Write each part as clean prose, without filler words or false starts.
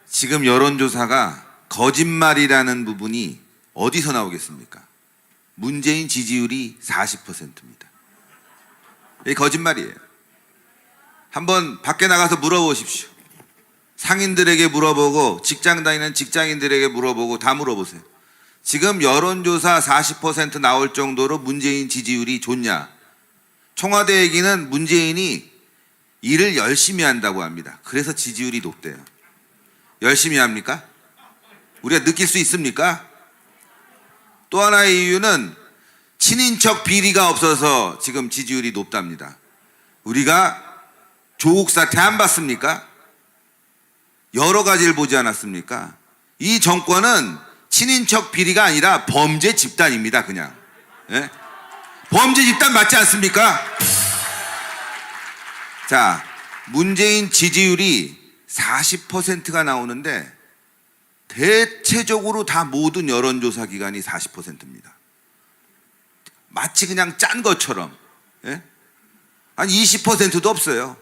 지금 여론조사가 거짓말이라는 부분이 어디서 나오겠습니까? 문재인 지지율이 40%입니다. 이게 거짓말이에요. 한번 밖에 나가서 물어보십시오. 상인들에게 물어보고 직장 다니는 직장인들에게 물어보고 다 물어보세요. 지금 여론조사 40% 나올 정도로 문재인 지지율이 좋냐? 청와대 얘기는 문재인이 일을 열심히 한다고 합니다. 그래서 지지율이 높대요. 열심히 합니까? 우리가 느낄 수 있습니까? 또 하나의 이유는 친인척 비리가 없어서 지금 지지율이 높답니다. 우리가 조국 사태 안 봤습니까? 여러 가지를 보지 않았습니까? 이 정권은 친인척 비리가 아니라 범죄 집단입니다. 그냥 예? 범죄 집단 맞지 않습니까? 자, 문재인 지지율이 40%가 나오는데 대체적으로 다 모든 여론조사 기관이 40%입니다. 마치 그냥 짠 것처럼 예? 한 20%도 없어요.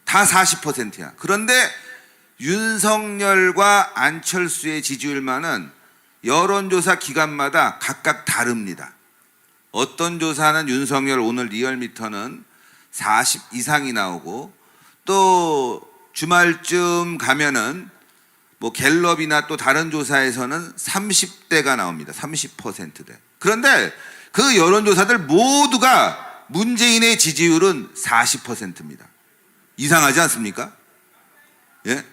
다 40%야. 그런데 윤석열과 안철수의 지지율만은 여론조사 기관마다 각각 다릅니다. 어떤 조사는 윤석열 오늘 리얼미터는 40 이상이 나오고 또 주말쯤 가면은 뭐 갤럽이나 또 다른 조사에서는 30대가 나옵니다. 30%대. 그런데 그 여론조사들 모두가 문재인의 지지율은 40%입니다. 이상하지 않습니까? 예?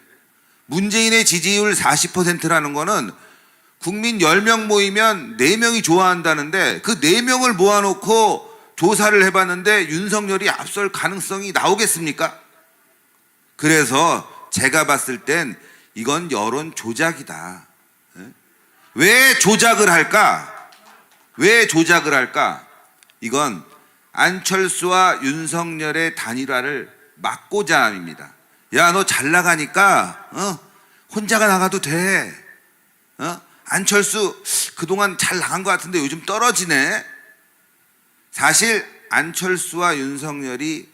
문재인의 지지율 40%라는 거는 국민 10명 모이면 4명이 좋아한다는데 그 4명을 모아놓고 조사를 해봤는데 윤석열이 앞설 가능성이 나오겠습니까? 그래서 제가 봤을 땐 이건 여론 조작이다. 왜 조작을 할까? 왜 조작을 할까? 이건 안철수와 윤석열의 단일화를 막고자 함입니다. 야, 너 잘 나가니까 혼자가 나가도 돼. 안철수 그동안 잘 나간 것 같은데 요즘 떨어지네. 사실 안철수와 윤석열이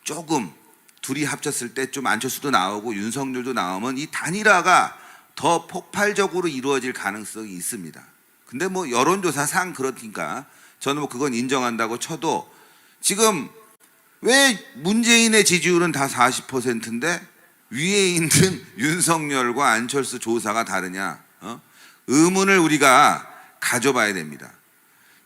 조금 둘이 합쳤을 때 좀 안철수도 나오고 윤석열도 나오면 이 단일화가 더 폭발적으로 이루어질 가능성이 있습니다. 근데 뭐 여론조사상 그렇니까 저는 뭐 그건 인정한다고 쳐도 지금 왜 문재인의 지지율은 다 40%인데 위에 있는 윤석열과 안철수 조사가 다르냐? 의문을 우리가 가져봐야 됩니다.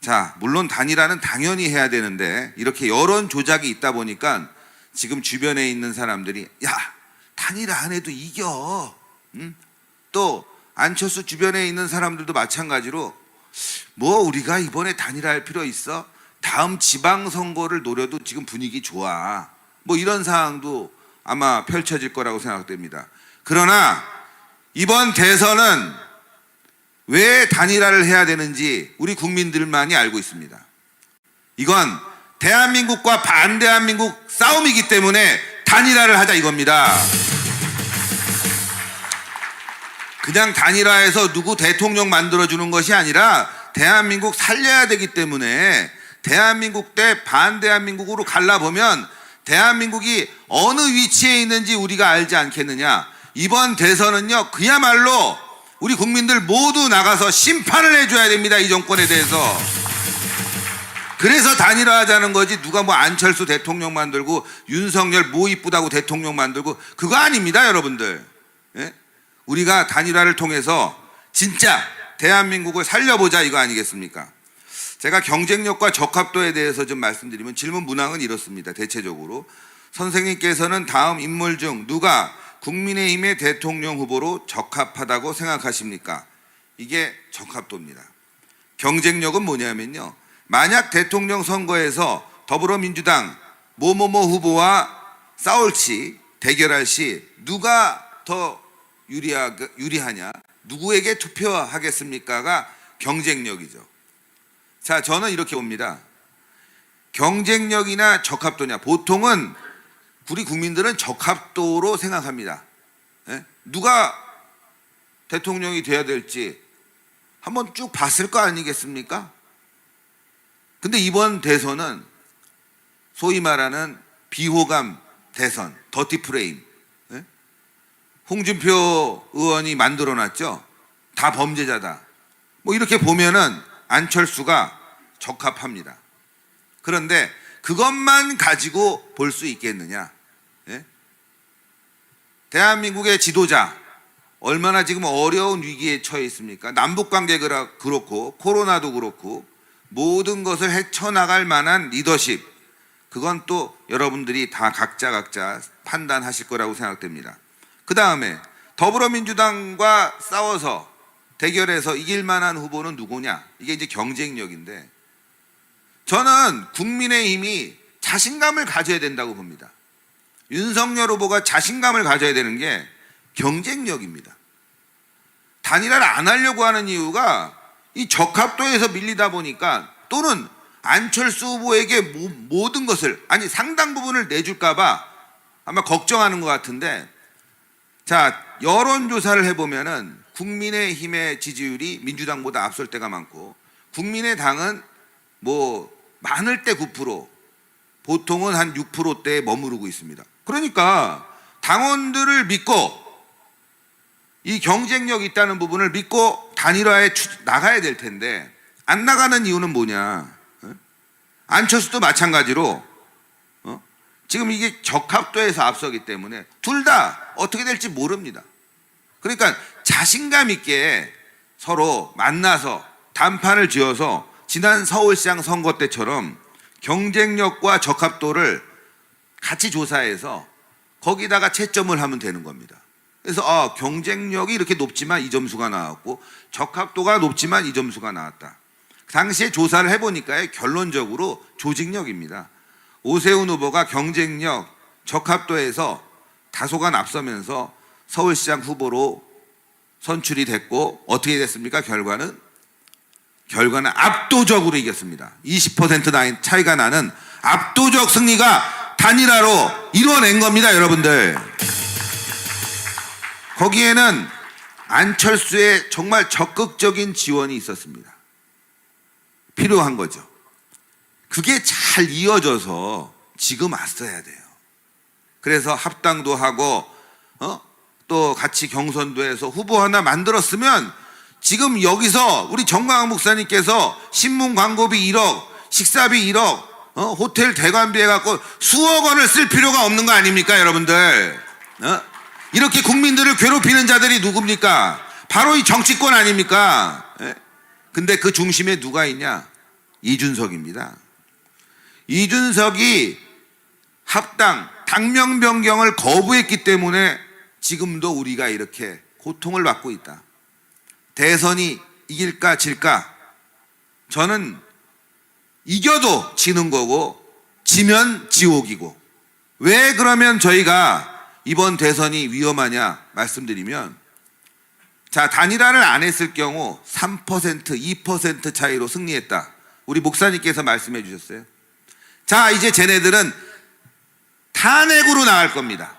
자, 물론 단일화는 당연히 해야 되는데 이렇게 여론 조작이 있다 보니까 지금 주변에 있는 사람들이 야, 단일화 안 해도 이겨. 또 안철수 주변에 있는 사람들도 마찬가지로 뭐 우리가 이번에 단일화할 필요 있어? 다음 지방선거를 노려도 지금 분위기 좋아. 뭐 이런 상황도 아마 펼쳐질 거라고 생각됩니다. 그러나 이번 대선은 왜 단일화를 해야 되는지 우리 국민들만이 알고 있습니다. 이건 대한민국과 반대한민국 싸움이기 때문에 단일화를 하자 이겁니다. 그냥 단일화해서 누구 대통령 만들어주는 것이 아니라 대한민국 살려야 되기 때문에 대한민국 대 반대한민국으로 갈라보면 대한민국이 어느 위치에 있는지 우리가 알지 않겠느냐. 이번 대선은요 그야말로 우리 국민들 모두 나가서 심판을 해줘야 됩니다. 이 정권에 대해서. 그래서 단일화하자는 거지 누가 뭐 안철수 대통령 만들고 윤석열 뭐 이쁘다고 대통령 만들고 그거 아닙니다. 여러분들. 예? 우리가 단일화를 통해서 진짜 대한민국을 살려보자 이거 아니겠습니까? 제가 경쟁력과 적합도에 대해서 좀 말씀드리면 질문 문항은 이렇습니다. 대체적으로 선생님께서는 다음 인물 중 누가 국민의힘의 대통령 후보로 적합하다고 생각하십니까? 이게 적합도입니다. 경쟁력은 뭐냐면요, 만약 대통령 선거에서 더불어민주당 뭐뭐뭐 후보와 싸울 시 대결할 시 누가 더 유리하냐, 누구에게 투표하겠습니까가 경쟁력이죠. 자, 저는 이렇게 봅니다. 경쟁력이나 적합도냐, 보통은 우리 국민들은 적합도로 생각합니다. 예? 누가 대통령이 돼야 될지 한번 쭉 봤을 거 아니겠습니까? 근데 이번 대선은 소위 말하는 비호감 대선, 더티 프레임, 예? 홍준표 의원이 만들어놨죠. 다 범죄자다. 뭐 이렇게 보면은 안철수가 적합합니다. 그런데 그것만 가지고 볼 수 있겠느냐? 예? 대한민국의 지도자 얼마나 지금 어려운 위기에 처해 있습니까? 남북관계가 그렇고 코로나도 그렇고 모든 것을 헤쳐나갈 만한 리더십, 그건 또 여러분들이 다 각자 판단하실 거라고 생각됩니다. 그 다음에 더불어민주당과 싸워서 대결해서 이길 만한 후보는 누구냐? 이게 이제 경쟁력인데, 저는 국민의힘이 자신감을 가져야 된다고 봅니다. 윤석열 후보가 자신감을 가져야 되는 게 경쟁력입니다. 단일화를 안 하려고 하는 이유가 이 적합도에서 밀리다 보니까, 또는 안철수 후보에게 모든 것을, 아니 상당 부분을 내줄까 봐 아마 걱정하는 것 같은데, 자, 여론조사를 해보면은 국민의힘의 지지율이 민주당보다 앞설 때가 많고, 국민의당은 뭐 많을 때 9%, 보통은 한 6%대에 머무르고 있습니다. 그러니까 당원들을 믿고 이 경쟁력 있다는 부분을 믿고 단일화에 나가야 될 텐데, 안 나가는 이유는 뭐냐? 안철수도 마찬가지로 지금 이게 적합도에서 앞서기 때문에 둘 다 어떻게 될지 모릅니다. 그러니까 자신감 있게 서로 만나서 단판을 지어서 지난 서울시장 선거 때처럼 경쟁력과 적합도를 같이 조사해서 거기다가 채점을 하면 되는 겁니다. 그래서 경쟁력이 이렇게 높지만 이 점수가 나왔고 적합도가 높지만 이 점수가 나왔다. 당시에 조사를 해보니까 결론적으로 조직력입니다. 오세훈 후보가 경쟁력, 적합도에서 다소간 앞서면서 서울시장 후보로 선출이 됐고, 어떻게 됐습니까? 결과는 압도적으로 이겼습니다. 20% 차이가 나는 압도적 승리가 단일화로 이뤄낸 겁니다, 여러분들. 거기에는 안철수의 정말 적극적인 지원이 있었습니다. 필요한 거죠. 그게 잘 이어져서 지금 왔어야 돼요. 그래서 합당도 하고 또 같이 경선도 해서 후보 하나 만들었으면 지금 여기서 우리 정광훈 목사님께서 신문 광고비 1억, 식사비 1억, 호텔 대관비 해갖고 수억 원을 쓸 필요가 없는 거 아닙니까, 여러분들? 이렇게 국민들을 괴롭히는 자들이 누굽니까? 바로 이 정치권 아닙니까? 근데 그 중심에 누가 있냐? 이준석입니다. 이준석이 합당, 당명 변경을 거부했기 때문에 지금도 우리가 이렇게 고통을 받고 있다. 대선이 이길까 질까? 저는 이겨도 지는 거고 지면 지옥이고. 왜 그러면 저희가 이번 대선이 위험하냐 말씀드리면, 자, 단일화를 안 했을 경우 3%, 2% 차이로 승리했다. 우리 목사님께서 말씀해 주셨어요. 자, 이제 쟤네들은 탄핵으로 나갈 겁니다.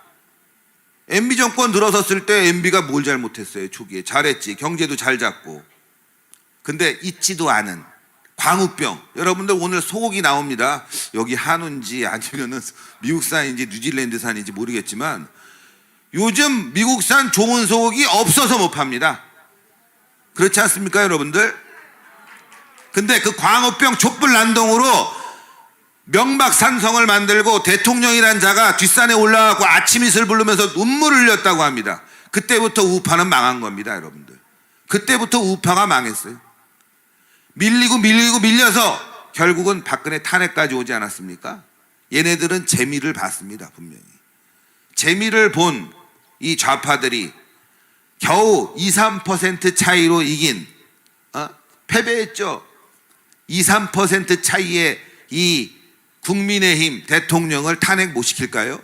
MB 정권 들어섰을 때 MB가 뭘 잘못했어요? 초기에 잘했지. 경제도 잘 잡고. 근데 잊지도 않은 광우병. 여러분들 오늘 소고기 나옵니다. 여기 한우인지 아니면은 미국산인지 뉴질랜드산인지 모르겠지만 요즘 미국산 좋은 소고기 없어서 못 팝니다. 그렇지 않습니까, 여러분들? 근데 그 광우병 촛불 난동으로 명박산성을 만들고 대통령이란 자가 뒷산에 올라가고 아침 이슬 부르면서 눈물을 흘렸다고 합니다. 그때부터 우파는 망한 겁니다, 여러분들. 그때부터 우파가 망했어요. 밀려서 결국은 박근혜 탄핵까지 오지 않았습니까? 얘네들은 재미를 봤습니다, 분명히. 재미를 본 이 좌파들이 겨우 2, 3% 차이로 이긴, 패배했죠. 2, 3% 차이에 이 국민의힘 대통령을 탄핵 못 시킬까요?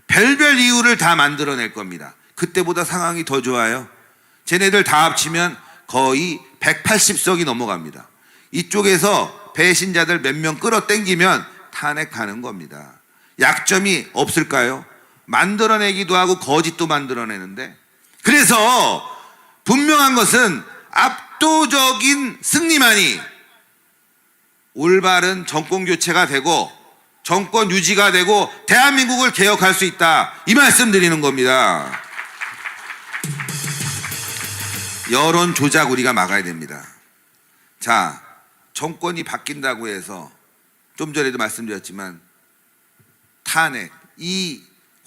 별별 이유를 다 만들어낼 겁니다. 그때보다 상황이 더 좋아요. 쟤네들 다 합치면 거의 180석이 넘어갑니다. 이쪽에서 배신자들 몇 명 끌어당기면 탄핵하는 겁니다. 약점이 없을까요? 만들어내기도 하고 거짓도 만들어내는데, 그래서 분명한 것은 압도적인 승리만이 올바른 정권 교체가 되고 정권 유지가 되고 대한민국을 개혁할 수 있다, 이 말씀 드리는 겁니다. 여론 조작 우리가 막아야 됩니다. 자, 정권이 바뀐다고 해서 좀 전에도 말씀드렸지만 탄핵, 이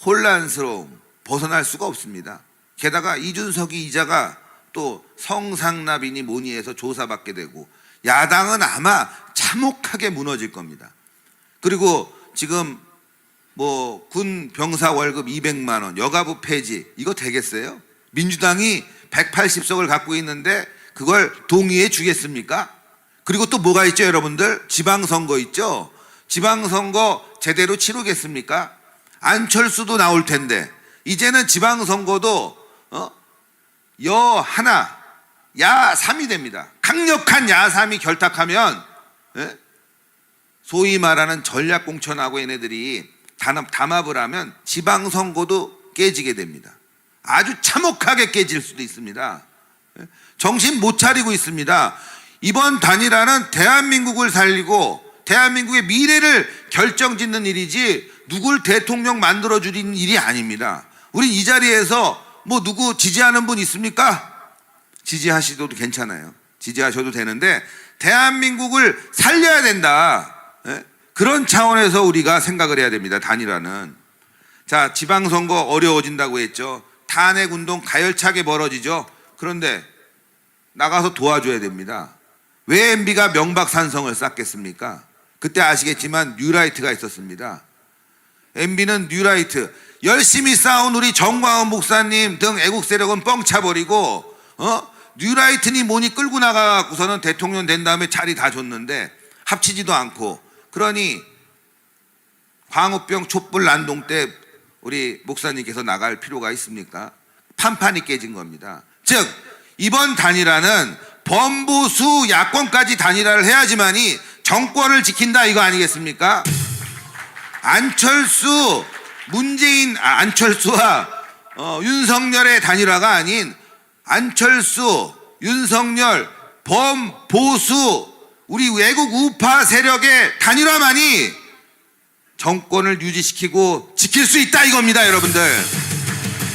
혼란스러움 벗어날 수가 없습니다. 게다가 이준석이 이자가 또 성상납이니 뭐니 해서 조사받게 되고 야당은 아마 참혹하게 무너질 겁니다. 그리고 지금 뭐 군 병사 월급 200만 원, 여가부 폐지 이거 되겠어요? 민주당이 180석을 갖고 있는데 그걸 동의해 주겠습니까? 그리고 또 뭐가 있죠, 여러분들? 지방선거 있죠? 지방선거 제대로 치르겠습니까? 안철수도 나올 텐데 이제는 지방선거도 여 하나, 야 3이 됩니다. 강력한 야 3이 결탁하면 소위 말하는 전략공천하고 얘네들이 담합을 하면 지방선거도 깨지게 됩니다. 아주 참혹하게 깨질 수도 있습니다. 정신 못 차리고 있습니다. 이번 단일화는 대한민국을 살리고 대한민국의 미래를 결정짓는 일이지 누굴 대통령 만들어주는 일이 아닙니다. 우리 이 자리에서 뭐 누구 지지하는 분 있습니까? 지지하셔도 괜찮아요. 지지하셔도 되는데 대한민국을 살려야 된다. 그런 차원에서 우리가 생각을 해야 됩니다. 단일화는. 자, 지방선거 어려워진다고 했죠. 탄핵운동 가열차게 벌어지죠. 그런데 나가서 도와줘야 됩니다. 왜 MB가 명박산성을 쌓겠습니까? 그때 아시겠지만 뉴라이트가 있었습니다. MB는 뉴라이트, 열심히 싸운 우리 정광훈 목사님 등 애국 세력은 뻥 차버리고 뉴라이트니 뭐니 끌고 나가고서는 대통령 된 다음에 자리 다 줬는데 합치지도 않고, 그러니 광우병 촛불 난동 때 우리 목사님께서 나갈 필요가 있습니까? 판판이 깨진 겁니다. 즉 이번 단일화는 범보수 야권까지 단일화를 해야지만이 정권을 지킨다 이거 아니겠습니까? 안철수, 안철수와 윤석열의 단일화가 아닌 안철수, 윤석열, 범보수 우리 외국 우파 세력의 단일화만이 정권을 유지시키고 지킬 수 있다 이겁니다, 여러분들.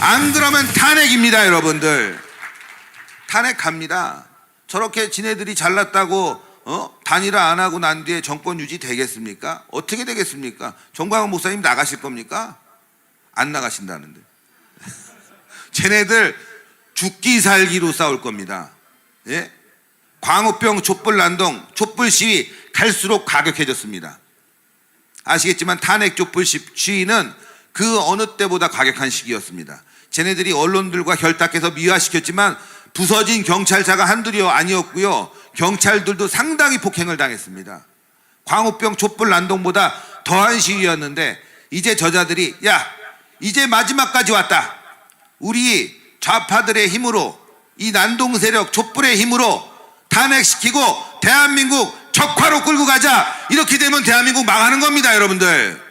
안 그러면 탄핵입니다, 여러분들. 탄핵합니다. 저렇게 지네들이 잘났다고 단일화 안 하고 난 뒤에 정권 유지 되겠습니까? 어떻게 되겠습니까? 정광훈 목사님 나가실 겁니까? 안 나가신다는데. 쟤네들 죽기 살기로 싸울 겁니다. 예? 광우병 촛불 난동, 촛불 시위 갈수록 가격해졌습니다. 아시겠지만 탄핵 촛불 시위는 그 어느 때보다 가격한 시기였습니다. 쟤네들이 언론들과 결탁해서 미화시켰지만 부서진 경찰차가 한둘이 아니었고요. 경찰들도 상당히 폭행을 당했습니다. 광우병 촛불 난동보다 더한 시위였는데 이제 저자들이 야 이제 마지막까지 왔다. 우리 좌파들의 힘으로 이 난동 세력 촛불의 힘으로 탄핵시키고 대한민국 적화로 끌고 가자. 이렇게 되면 대한민국 망하는 겁니다, 여러분들.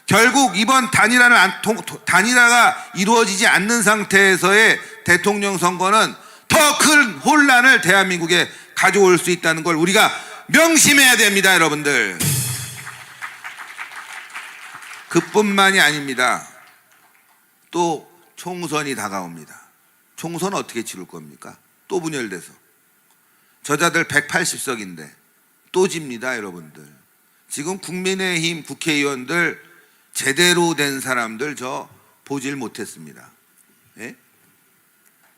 결국 이번 단일화가 이루어지지 않는 상태에서의 대통령 선거는 더 큰 혼란을 대한민국에 가져올 수 있다는 걸 우리가 명심해야 됩니다, 여러분들. 그뿐만이 아닙니다. 또 총선이 다가옵니다. 총선 어떻게 치를 겁니까? 또 분열돼서. 저자들 180석인데 또 집니다, 여러분들. 지금 국민의힘 국회의원들 제대로 된 사람들 저 보질 못했습니다. 예?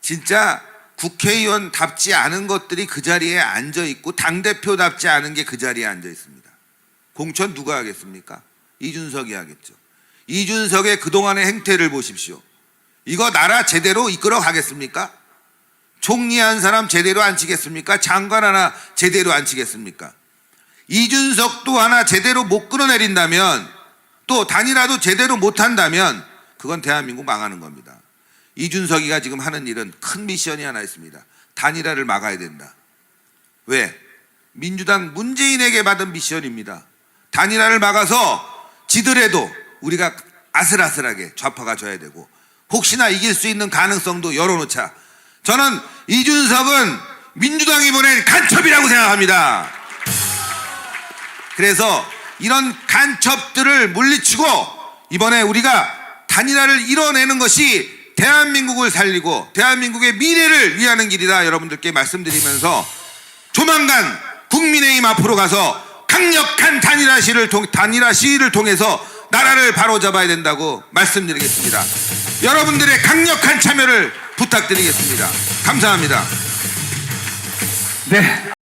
진짜 국회의원답지 않은 것들이 그 자리에 앉아있고 당대표답지 않은 게 그 자리에 앉아있습니다. 공천 누가 하겠습니까? 이준석이 하겠죠. 이준석의 그동안의 행태를 보십시오. 이거 나라 제대로 이끌어 가겠습니까? 총리 한 사람 제대로 앉히겠습니까? 장관 하나 제대로 앉히겠습니까? 이준석도 하나 제대로 못 끌어내린다면, 또 단일화도 제대로 못한다면 그건 대한민국 망하는 겁니다. 이준석이가 지금 하는 일은 큰 미션이 하나 있습니다. 단일화를 막아야 된다. 왜? 민주당 문재인에게 받은 미션입니다. 단일화를 막아서 지더라도 우리가 아슬아슬하게 좌파가 져야 되고 혹시나 이길 수 있는 가능성도 열어놓자. 저는 이준석은 민주당이 보낸 간첩이라고 생각합니다. 그래서 이런 간첩들을 물리치고 이번에 우리가 단일화를 이뤄내는 것이 대한민국을 살리고 대한민국의 미래를 위하는 길이다 여러분들께 말씀드리면서 조만간 국민의힘 앞으로 가서 강력한 단일화 시위를 통해서 나라를 바로잡아야 된다고 말씀드리겠습니다. 여러분들의 강력한 참여를 부탁드리겠습니다. 감사합니다. 네.